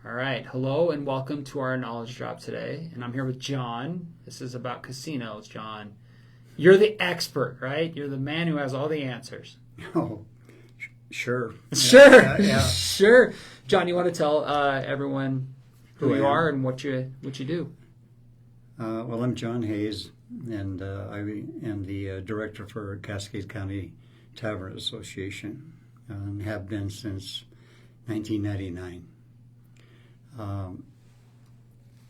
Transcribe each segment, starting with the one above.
All right. Hello and welcome to our knowledge drop today. And I'm here with John. This is about casinos, John. You're the expert, right? You're the man who has all the answers. Oh, sure. Sure. Yeah. Sure. John, you want to tell everyone who you I am. are and what you do? Well, I'm John Hayes, and I am the director for Cascade County Tavern Association, and have been since 1999.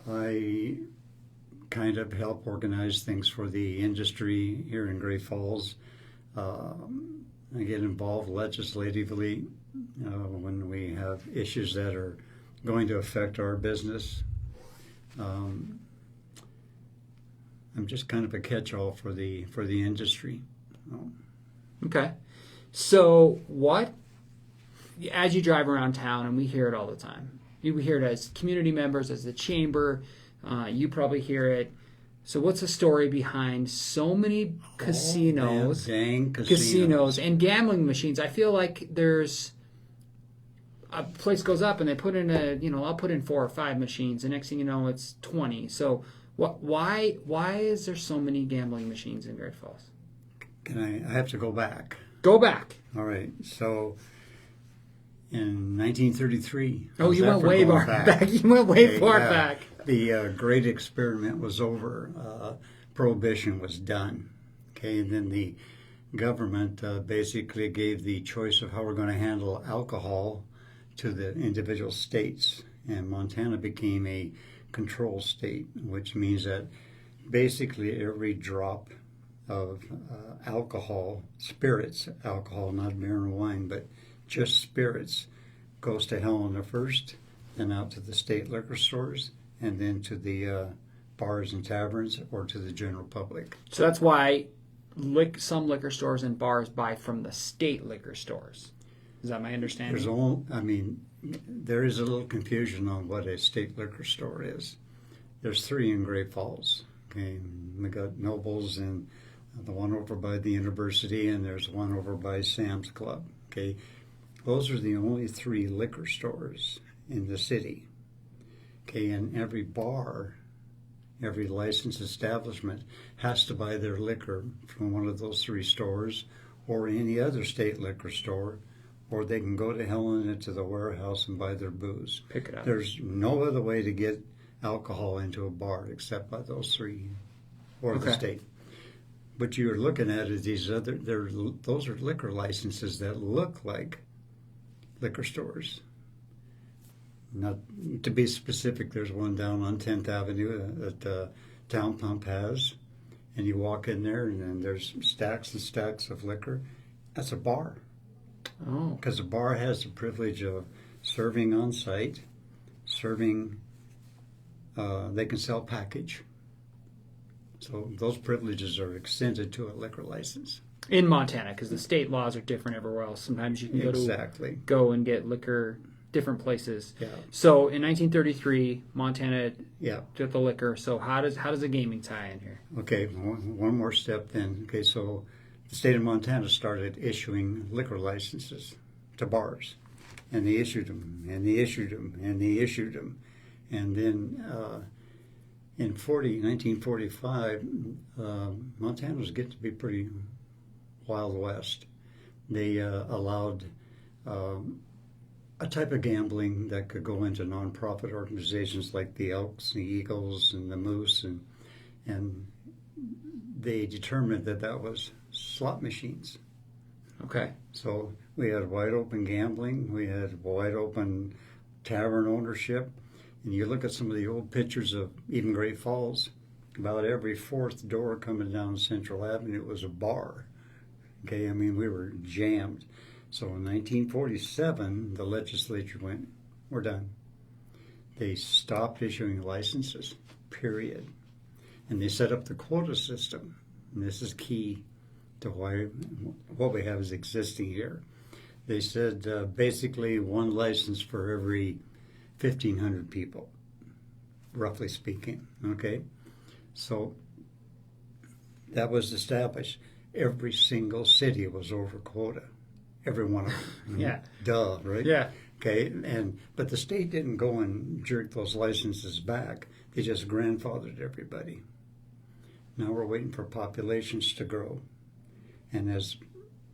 I kind of help organize things for the industry here in Great Falls. I get involved legislatively when we have issues that are going to affect our business. I'm just kind of a catch-all for the industry. Okay. So as you drive around town, and we hear it all the time, we hear it as community members, as the chamber, you probably hear it. So what's the story behind so many casinos, Dang casinos and gambling machines? I feel like there's a place goes up and they put in I'll put in 4 or 5 machines. The next thing you know, it's 20. So why is there so many gambling machines in Great Falls? I have to go back. Go back. All right. So in 1933. Oh, you went way far back. You went way far back. The great experiment was over. Prohibition was done. Okay, and then the government basically gave the choice of how we're going to handle alcohol to the individual states. And Montana became a control state, which means that basically every drop of alcohol, spirits alcohol, not beer and wine, but just spirits, goes to Helena first, then out to the state liquor stores, and then to the bars and taverns or to the general public. So that's why some liquor stores and bars buy from the state liquor stores. Is that my understanding? There is a little confusion on what a state liquor store is. There's 3 in Great Falls. Okay, we got Nobles and the one over by the university, and there's one over by Sam's Club. Okay, those are the only 3 liquor stores in the city. Okay, and every bar, every licensed establishment has to buy their liquor from one of those 3 stores or any other state liquor store, or they can go to Helena to the warehouse and buy their booze. Pick it up. There's no other way to get alcohol into a bar except by those 3 or the state. What you're looking at is those are liquor licenses that look like liquor stores. Not to be specific, there's one down on 10th Avenue that Town Pump has, and you walk in there and then there's stacks and stacks of liquor. That's a bar. Oh. Because a bar has the privilege of serving on site, they can sell package. So those privileges are extended to a liquor license. In Montana, because the state laws are different everywhere else. Sometimes you can go and get liquor different places. Yeah. So in 1933, Montana did the liquor. So how does the gaming tie in here? Okay, one more step then. Okay, so the state of Montana started issuing liquor licenses to bars, and they issued them, and they issued them, and they issued them, and then in 1945, Montana was getting to be pretty Wild West. They allowed a type of gambling that could go into nonprofit organizations like the Elks, the Eagles, and the Moose, and they determined that was slot machines. Okay. So we had wide open gambling, we had wide open tavern ownership, and you look at some of the old pictures of even Great Falls, about every 4th door coming down Central Avenue was a bar. Okay, we were jammed. So in 1947, the legislature went, we're done. They stopped issuing licenses, period. And they set up the quota system. And this is key to what we have is existing here. They said basically 1 license for every 1,500 people, roughly speaking, okay? So that was established. Every single city was over quota. Every one of them. Yeah. Duh, right? Yeah. Okay, but the state didn't go and jerk those licenses back. They just grandfathered everybody. Now we're waiting for populations to grow. And as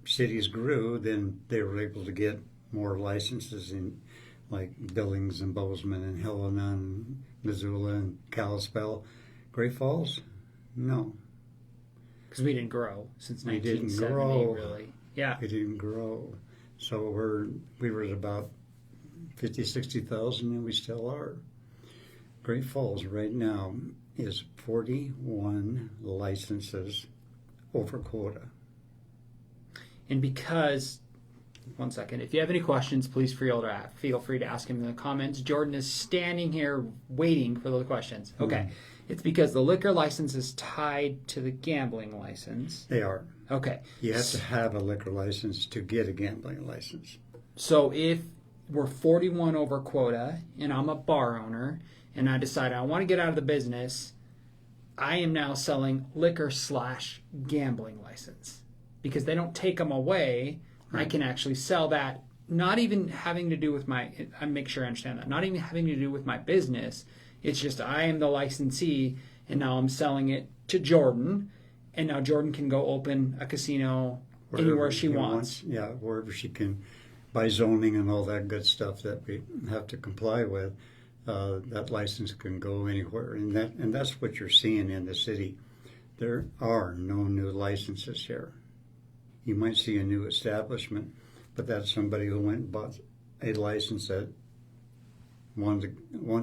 cities grew, then they were able to get more licenses in like Billings and Bozeman and Helena and Missoula and Kalispell. Great Falls? No. Because we didn't grow since We 1970, didn't grow. really. Yeah. We didn't grow. So we were at about 50, 60,000, and we still are. Great Falls right now is 41 licenses over quota. And because, one second, if you have any questions, please feel free to ask him in the comments. Jordan is standing here waiting for those questions. Okay. It's because the liquor license is tied to the gambling license. They are. Okay. You have to have a liquor license to get a gambling license. So if we're 41 over quota and I'm a bar owner and I decide I want to get out of the business, I am now selling liquor/gambling license. Because they don't take them away, I can actually sell that, not even having to do with I make sure I understand that, not even having to do with my business. It's just I am the licensee, and now I'm selling it to Jordan, and now Jordan can go open a casino anywhere she wants. Yeah, wherever she can, by zoning and all that good stuff that we have to comply with. That license can go anywhere, and that's what you're seeing in the city. There are no new licenses here. You might see a new establishment, but that's somebody who went and bought a license that wanted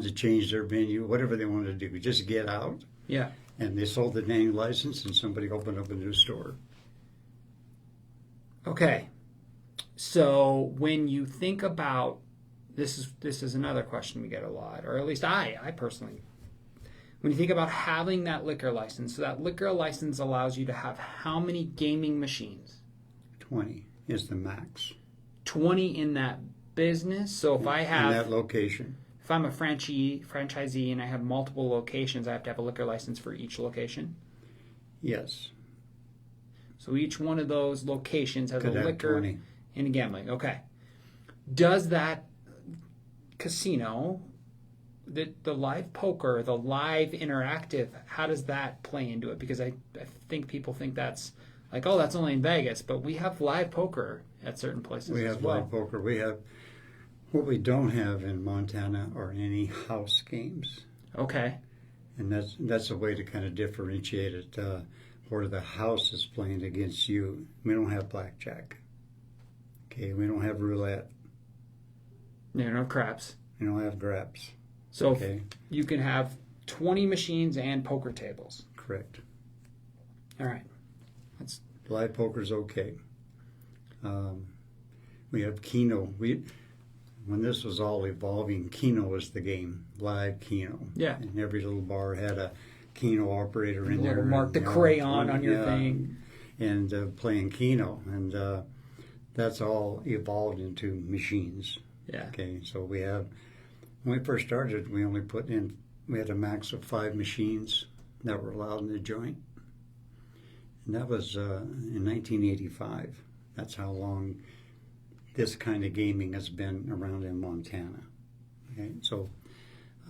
to change their venue, whatever they wanted to do, just get out. Yeah. And they sold the dang license, and somebody opened up a new store. Okay. So when you think about this is another question we get a lot, or at least I personally. When you think about having that liquor license, so that liquor license allows you to have how many gaming machines? 20 is the max. 20 in that business. So if I have in that location. If I'm a franchisee and I have multiple locations, I have to have a liquor license for each location? Yes. So each one of those locations has Could a have liquor 20. and gambling. Okay. Does that casino, the live poker, the live interactive, how does that play into it? Because I think people think that's like, oh, that's only in Vegas, but we have live poker at certain places We as have well. live poker. We have what we don't have in Montana are any house games, Okay. and that's a way to kind of differentiate it. Where the house is playing against you. We don't have blackjack. Okay, we don't have roulette. No craps. We don't have graps. So Okay, you can have 20 machines and poker tables. correct. All right. Live poker's okay. We have Keno. When this was all evolving, Keno was the game. Live Keno. Yeah. And every little bar had a Keno operator in there. Mark the and, crayon on your thing. And playing Keno. And that's all evolved into machines. Yeah. Okay, so when we first started, we had a max of 5 machines that were allowed in the joint. And that was in 1985. That's how long this kind of gaming has been around in Montana. Okay, so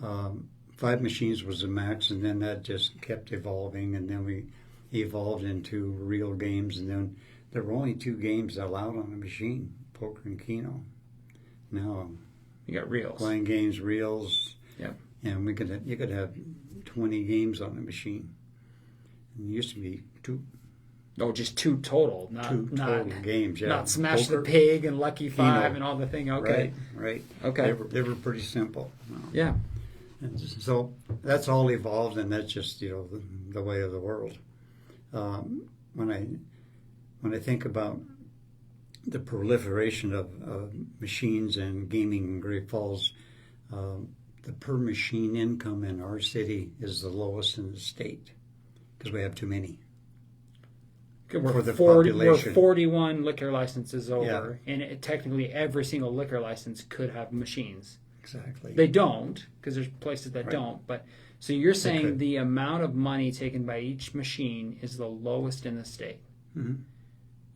5 machines was the max, and then that just kept evolving, and then we evolved into real games, and then there were only 2 games allowed on a machine, poker and Keno. Now You got reels. playing games, reels, Yep. and you could have 20 games on a machine. And it used to be 2 Oh, just 2 total, not total games. Yeah, not Smash Poker, the Pig and Lucky Five Keno. and all the thing. Okay. Right. Okay. They were pretty simple. Yeah. And so that's all evolved, and that's just the way of the world. When I think about the proliferation of machines and gaming in Great Falls, the per machine income in our city is the lowest in the state because we have too many. We're the 40, population. we're 41 liquor licenses over, Yeah. and technically every single liquor license could have machines. Exactly. They don't, because there's places that Right. don't. But so you're saying could. the amount of money taken by each machine is the lowest in the state. Mhm.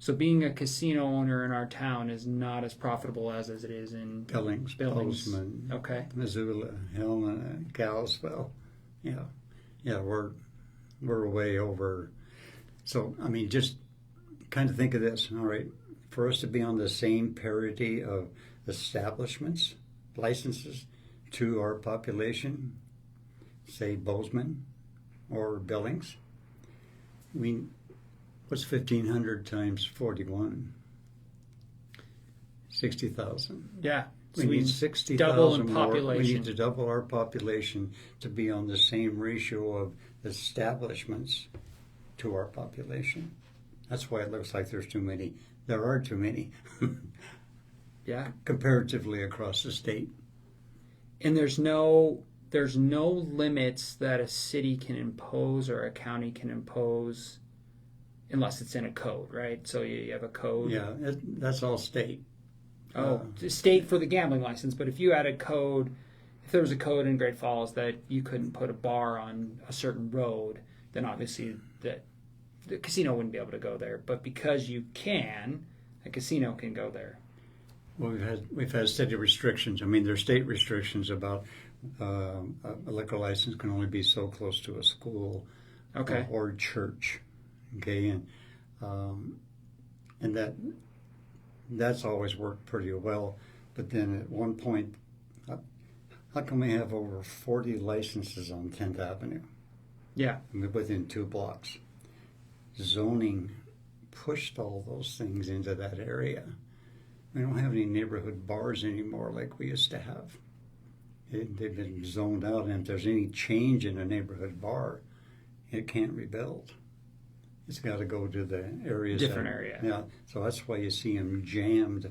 So being a casino owner in our town is not as profitable as it is in Billings, Bozeman, Okay. Missoula, Helena, Kalispell. Yeah, yeah, we're way over. So I mean, just kind of think of this. All right, for us to be on the same parity of establishments, licenses to our population, say Bozeman or Billings, what's 1,500 times 41? 60,000. Yeah. We So need double 60,000 in more. We population. need to double our population to be on the same ratio of establishments to our population. That's why it looks like there's too many. There are too many. Yeah. Comparatively across the state. And there's no limits that a city can impose or a county can impose unless it's in a code, right? So you have a code. Yeah, that's all state. State for the gambling license, but if you had if there was a code in Great Falls that you couldn't put a bar on a certain road, then obviously the casino wouldn't be able to go there. But because you can, a casino can go there. Well, we've had state restrictions. I mean, there's state restrictions about a liquor license can only be so close to a school, Okay. Or church. Okay, and that's always worked pretty well. But then at one point, how come we have over 40 licenses on 10th Avenue? Yeah. I mean, within 2 blocks. Zoning pushed all those things into that area. We don't have any neighborhood bars anymore like we used to have. They've been zoned out, and if there's any change in a neighborhood bar, it can't rebuild. It's got to go to the areas. Different area. Yeah, so that's why you see them jammed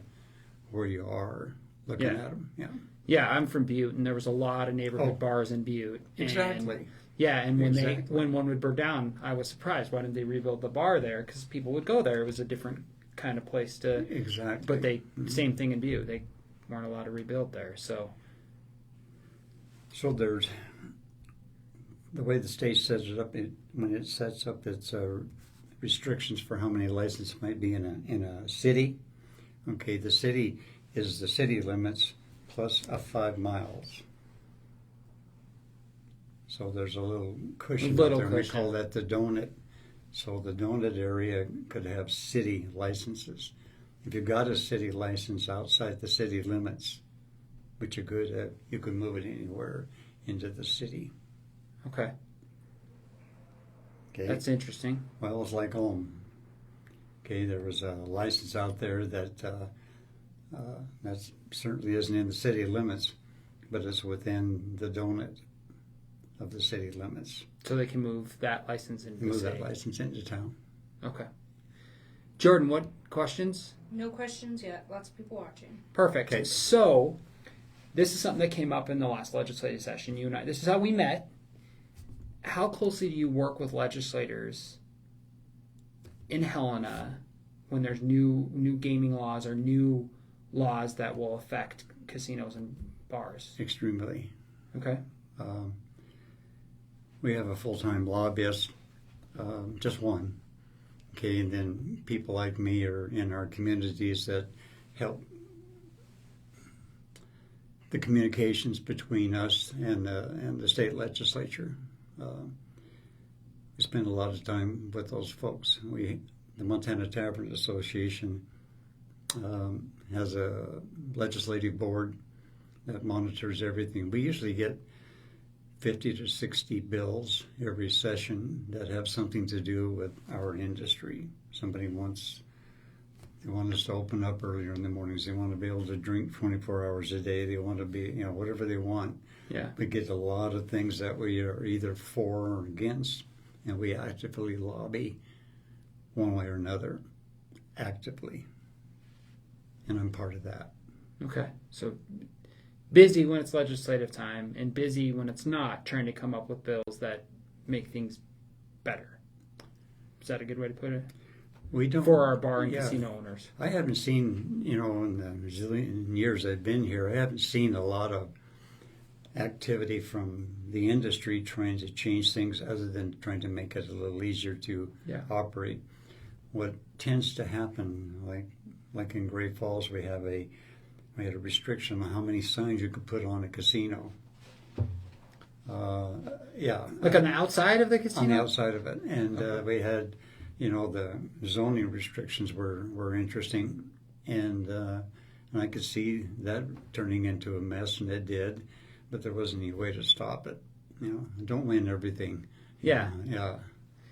where you are looking at them. Yeah. Yeah, I'm from Butte, and there was a lot of neighborhood bars in Butte. Exactly. And when one would burn down, I was surprised. Why didn't they rebuild the bar there? Because people would go there. It was a different kind of place to. Exactly. But same thing in Butte. They weren't allowed to rebuild there. So there's the way the state sets it up. When it sets up its restrictions for how many licenses might be in a city. Okay, the city is the city limits plus 5 miles. So there's a little cushion out there. We call that the donut. So the donut area could have city licenses. If you got a city license outside the city limits, which you could move it anywhere into the city. Okay. Okay. That's interesting. Well, it's like home. Okay, there was a license out there that certainly isn't in the city limits, but it's within the donut of the city limits. So they can move that license into the city. That license into town. Okay. Jordan, what questions? No questions yet. Lots of people watching. Perfect. Okay. So this is something that came up in the last legislative session. You and I. This is how we met. How closely do you work with legislators in Helena when there's new gaming laws or new laws that will affect casinos and bars? Extremely. Okay. We have a full-time lobbyist, just one. Okay, and then people like me are in our communities that help the communications between us and the state legislature. We spend a lot of time with those folks. The Montana Tavern Association has a legislative board that monitors everything. We usually get 50 to 60 bills every session that have something to do with our industry. They want us to open up earlier in the mornings. They want to be able to drink 24 hours a day. They want to be, whatever they want. Yeah. We get a lot of things that we are either for or against, and we actively lobby one way or another, actively. And I'm part of that. Okay. So busy when it's legislative time and busy when it's not, trying to come up with bills that make things better. Is that a good way to put it? We don't, for our bar and casino owners. I haven't seen, in the zillion years I've been here, I haven't seen a lot of activity from the industry trying to change things other than trying to make it a little easier to operate. what tends to happen, like in Great Falls, we had a restriction on how many signs you could put on a casino. Like on the outside of the casino? On the outside of it. And we had, the zoning restrictions were interesting. And I could see that turning into a mess, and it did. But there wasn't any way to stop it. Don't win everything. Yeah.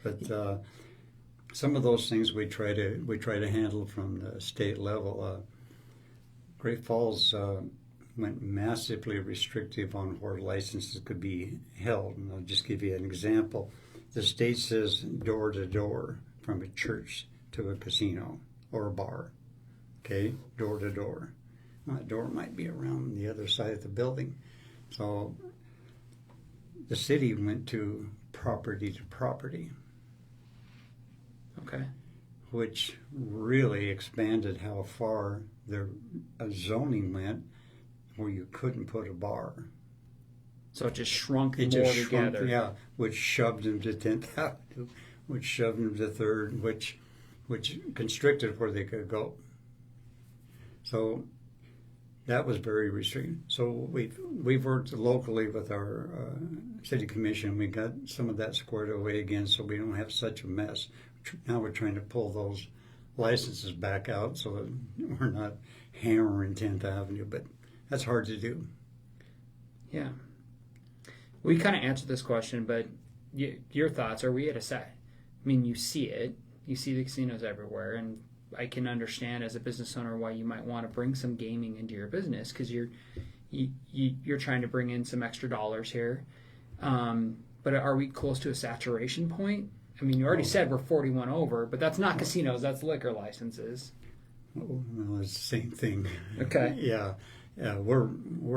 But some of those things we try to handle from the state level. Great Falls went massively restrictive on where licenses could be held. And I'll just give you an example. The state says door to door from a church to a casino or a bar. Okay, door to door. That door might be around the other side of the building. So the city went to property, Okay. which really expanded how far the zoning went where you couldn't put a bar. So it just shrunk It more just together. shrunk, yeah, which shoved them to 10th Avenue, which shoved them to 3rd, which constricted where they could go. So that was very restricted. So we've worked locally with our city commission. We got some of that squared away again, so we don't have such a mess. Now we're trying to pull those licenses back out so that we're not hammering 10th Avenue, but that's hard to do. Yeah. We kind of answered this question, but your thoughts, are we at a set? I mean, you see it. You see the casinos everywhere, and I can understand as a business owner why you might want to bring some gaming into your business because you're trying to bring in some extra dollars here. But are we close to a saturation point? I mean, you already said we're 41 over, but that's not casinos, that's liquor licenses. Well, it's the same thing. Okay. Yeah, we're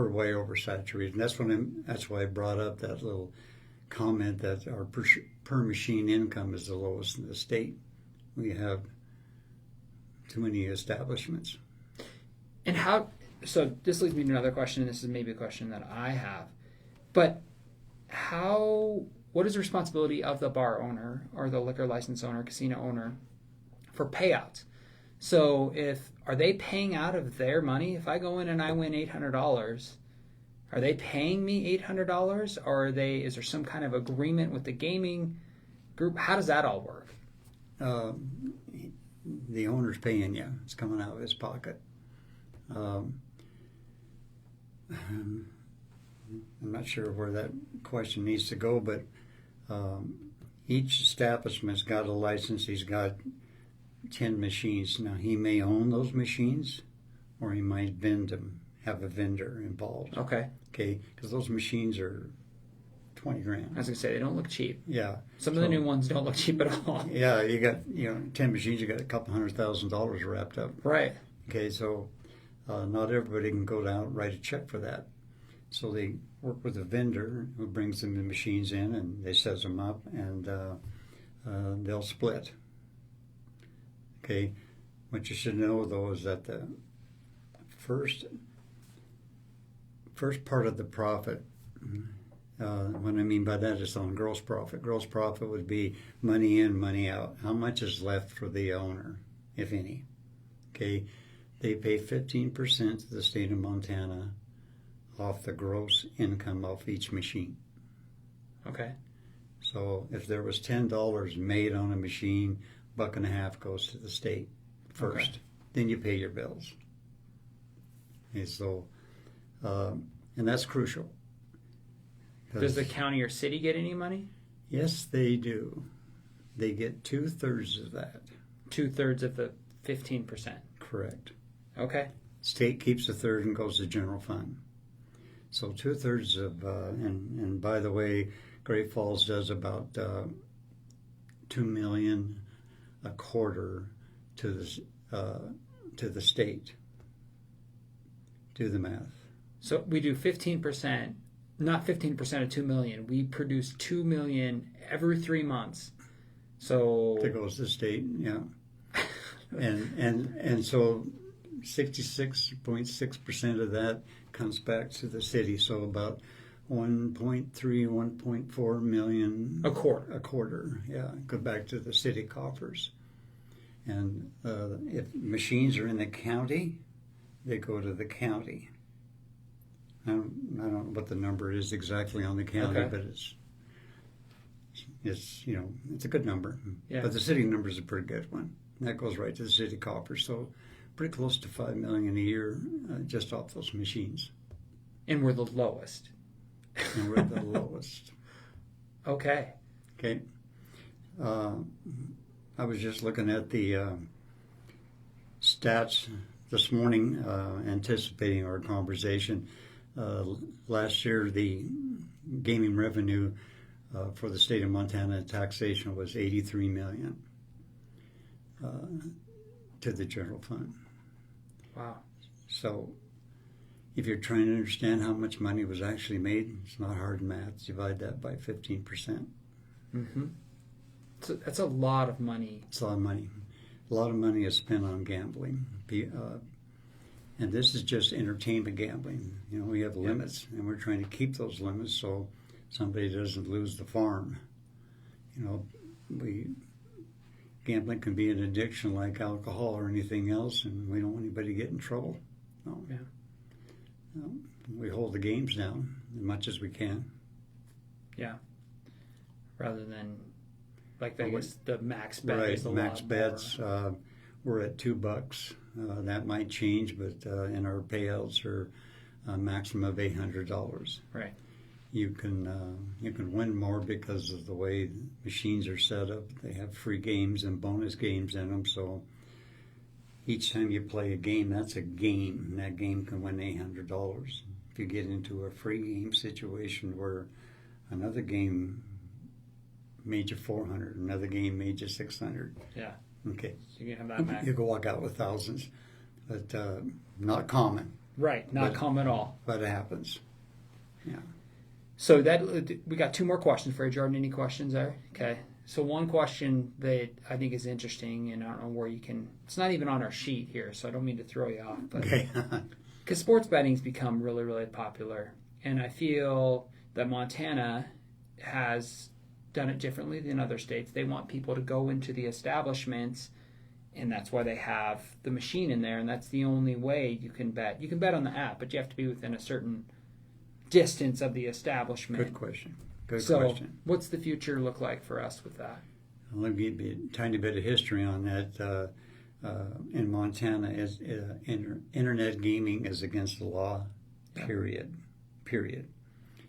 way oversaturated. And that's why I brought up that little comment that our per machine income is the lowest in the state. We have too many establishments. And so this leads me to another question, and this is maybe a question that I have. But what is the responsibility of the bar owner or the liquor license owner, casino owner, for payouts? So are they paying out of their money? If I go in and I win $800, are they paying me $800, or is there some kind of agreement with the gaming group? How does that all work? The owner's paying you. It's coming out of his pocket. I'm not sure where that question needs to go, but each establishment's got a license. He's got 10 machines. Now, he may own those machines, or he might vend them, have a vendor involved. Okay, because those machines are $20,000. I was going to say, they don't look cheap. Yeah. Some of the new ones don't look cheap at all. Yeah, you got 10 machines. You got a couple $100,000 wrapped up. Right. Okay, so not everybody can go down and write a check for that. So they work with a vendor who brings them the machines in, and they set them up, and they'll split. Okay, what you should know though is that the first part of the profit. What I mean by that is on gross profit. Gross profit would be money in, money out. How much is left for the owner, if any? Okay, they pay 15% to the state of Montana off the gross income of each machine. Okay. So if there was $10 made on a machine, $1.50 goes to the state first. Okay. Then you pay your bills. And so, and that's crucial. Does the county or city get any money? Yes, they do. They get 2/3 of that. 2/3 of the 15%. Correct. Okay. State keeps 1/3 and goes to general fund. So 2/3 of, and by the way, Great Falls does about $2 million a quarter to the state. Do the math. So we do 15%. Not 15% of $2 million. We produce $2 million every 3 months. So that goes to the state, yeah. and so 66.6% of that comes back to the city. So about 1.3, 1.4 million a quarter. A quarter, yeah, go back to the city coffers. And if machines are in the county, they go to the county. I don't know what the number is exactly on the county, Okay. but it's it's a good number. Yeah. But the city number is a pretty good one. That goes right to the city coffers. So pretty close to $5 million a year just off those machines. And we're the lowest. And we're the lowest. Okay. Okay. I was just looking at the stats this morning, anticipating our conversation. Last year, the gaming revenue for the state of Montana taxation was $83 million to the general fund. Wow. So, if you're trying to understand how much money was actually made, it's not hard math. Divide that by 15%. Mm-hmm. So that's a lot of money. It's a lot of money. A lot of money is spent on gambling. And this is just entertainment gambling. We have limits, and we're trying to keep those limits so somebody doesn't lose the farm. Gambling can be an addiction like alcohol or anything else, and we don't want anybody to get in trouble. No. Yeah. We hold the games down as much as we can. Yeah. Rather than, like Vegas, the max bet Right, is a max lot bets. more. We're at $2. That might change, but and our payouts are a maximum of $800. Right. You can win more because of the way machines are set up. They have free games and bonus games in them. So each time you play a game, that's a game. And that game can win $800. If you get into a free game situation where another game made you $400, another game made you $600. Yeah. Okay. So you can have that max. You can walk out with thousands, but not common. Right. Not common at all. But it happens. Yeah. So we got two more questions for you, Jordan. Any questions there? Okay. So one question that I think is interesting, and I don't know where you can. It's not even on our sheet here, so I don't mean to throw you off. But Okay. because sports betting's become really, really popular, and I feel that Montana has done it differently than other states. They want people to go into the establishments, and that's why they have the machine in there, and that's the only way you can bet. You can bet on the app, but you have to be within a certain distance of the establishment. Good question. Good So, question. what's the future look like for us with that? Let me give you a tiny bit of history on that. In Montana, internet gaming is against the law. Yeah. Period.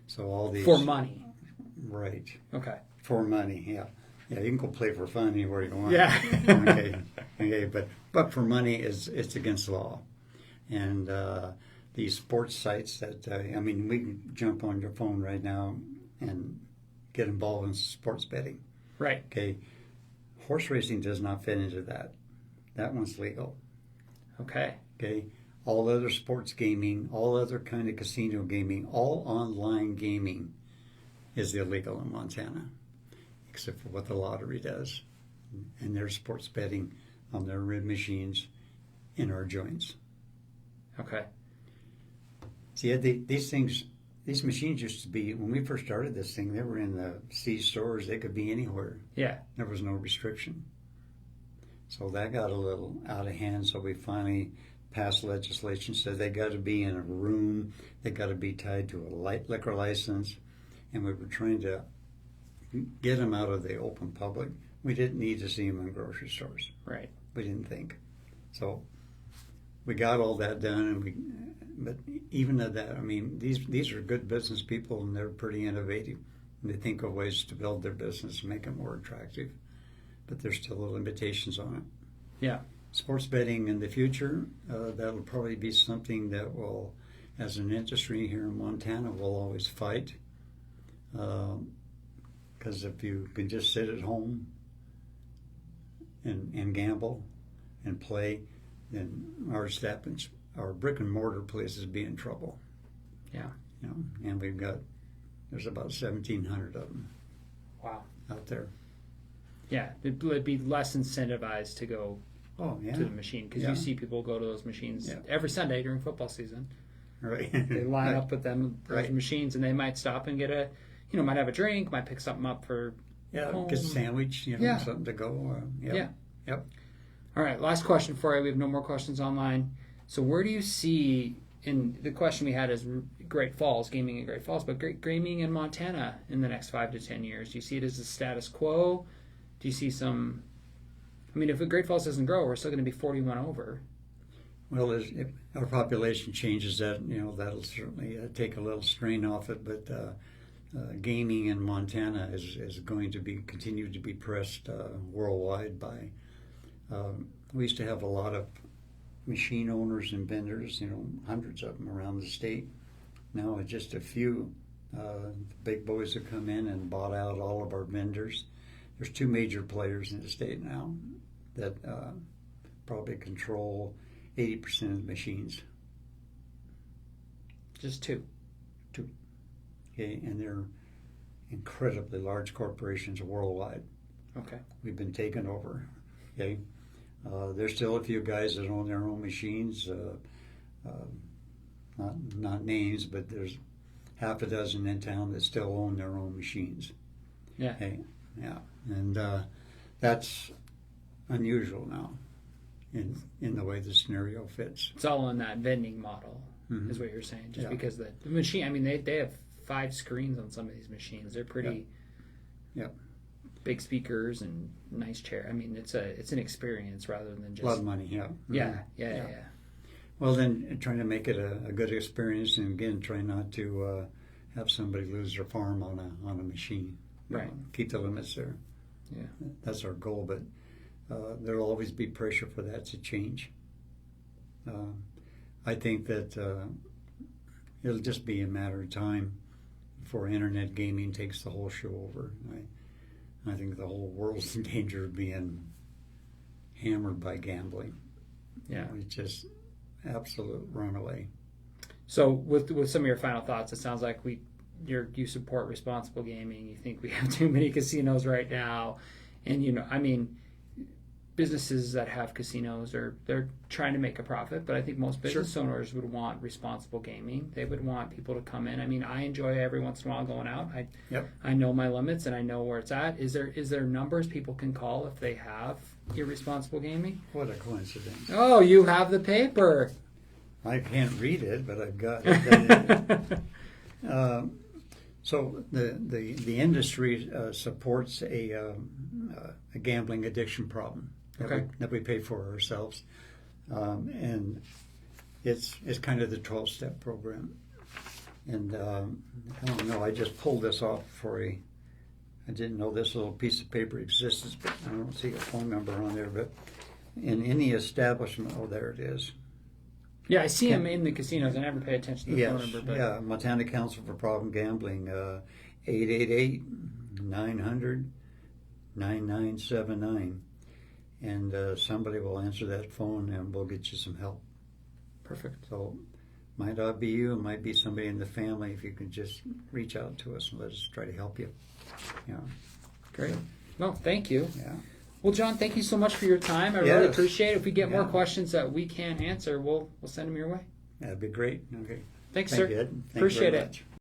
So all these For money. right Okay. for money. Yeah. You can go play for fun anywhere you want. Yeah. Okay. But for money, it's against the law, and these sports sites that we can jump on your phone right now and get involved in sports betting. Right. Okay. Horse racing does not fit into that. That one's legal. Okay. Okay. All other sports gaming, all other kind of casino gaming, all online gaming is illegal in Montana, except for what the lottery does. And there's sports betting on their red machines in our joints. Okay. See, these machines used to be, when we first started this thing, they were in the C stores. They could be anywhere. Yeah. There was no restriction. So that got a little out of hand. So we finally passed legislation, said they got to be in a room. They got to be tied to a liquor license. And we were trying to get them out of the open public. We didn't need to see them in grocery stores. Right. We didn't think. So we got all that done, but even at that, these are good business people, and they're pretty innovative. And they think of ways to build their business and make it more attractive. But there's still limitations on it. Yeah. Sports betting in the future, that'll probably be something that will, as an industry here in Montana, we'll always fight. Because if you can just sit at home and gamble and play, then our brick and mortar places be in trouble. Yeah. And there's about 1,700 of them. Wow. Out there. Yeah. It'd be less incentivized to go Oh, yeah. to the machine because you see people go to those machines Yeah. every Sunday during football season. Right. They line up with those Right. machines, and they might stop and get might have a drink, might pick something up for Yeah, home. get a sandwich, Yeah. something to go. Yeah. Yep. All right, last question for you. We have no more questions online. So where do you see, and the question we had is Great Falls, gaming in Great Falls, but gaming in Montana in the next 5 to 10 years? Do you see it as a status quo? Do you see some, I mean, if Great Falls doesn't grow, we're still going to be 41 over. Well, if our population changes, that'll certainly take a little strain off it. But gaming in Montana is going to continue to be pressed worldwide by. We used to have a lot of machine owners and vendors, hundreds of them around the state. Now it's just a few. The big boys have come in and bought out all of our vendors. There's 2 major players in the state now that probably control 80% of the machines. Just 2. Okay, and they're incredibly large corporations worldwide. Okay. We've been taken over. Okay, there's still a few guys that own their own machines. Not names, but there's half a dozen in town that still own their own machines. Yeah. Okay, yeah, and that's unusual now in the way the scenario fits. It's all on that vending model, is what you're saying. Just because the machine, I mean, they have 5 screens on some of these machines. They're pretty big speakers and nice chair. I mean, it's an experience rather than just A lot of money, yeah. Yeah. Well, then trying to make it a good experience, and again, try not to have somebody lose their farm on a machine. Right. Keep the limits there. Yeah. That's our goal, but there'll always be pressure for that to change. I think that it'll just be a matter of time before internet gaming takes the whole show over. I think the whole world's in danger of being hammered by gambling. Yeah. It's just absolute runaway. So with some of your final thoughts, it sounds like you support responsible gaming. You think we have too many casinos right now, and I mean, businesses that have casinos they're trying to make a profit, but I think most business owners would want responsible gaming. They would want people to come in. I mean, I enjoy every once in a while going out. I know my limits and I know where it's at. Is there numbers people can call if they have irresponsible gaming? What a coincidence. Oh, you have the paper. I can't read it, but I've got it. So the industry supports a gambling addiction problem that we pay for ourselves, and it's kind of the 12-step program. And I don't know, I just pulled this off I didn't know this little piece of paper existed, but I don't see a phone number on there. But in any establishment, there it is. Yeah, I see them in the casinos. I never pay attention to the phone number. But Yeah, Montana Council for Problem Gambling, 888-900-9979. And somebody will answer that phone and we'll get you some help. Perfect. So might not be you, it might be somebody in the family. If you could just reach out to us and let us try to help you. Yeah. Great. Well, thank you. Yeah. Well, John, thank you so much for your time. I really appreciate it. If we get more questions that we can't answer, we'll send them your way. That'd be great. Okay. Thanks, Thank sir. you, Ed. Thank you Appreciate very it. much.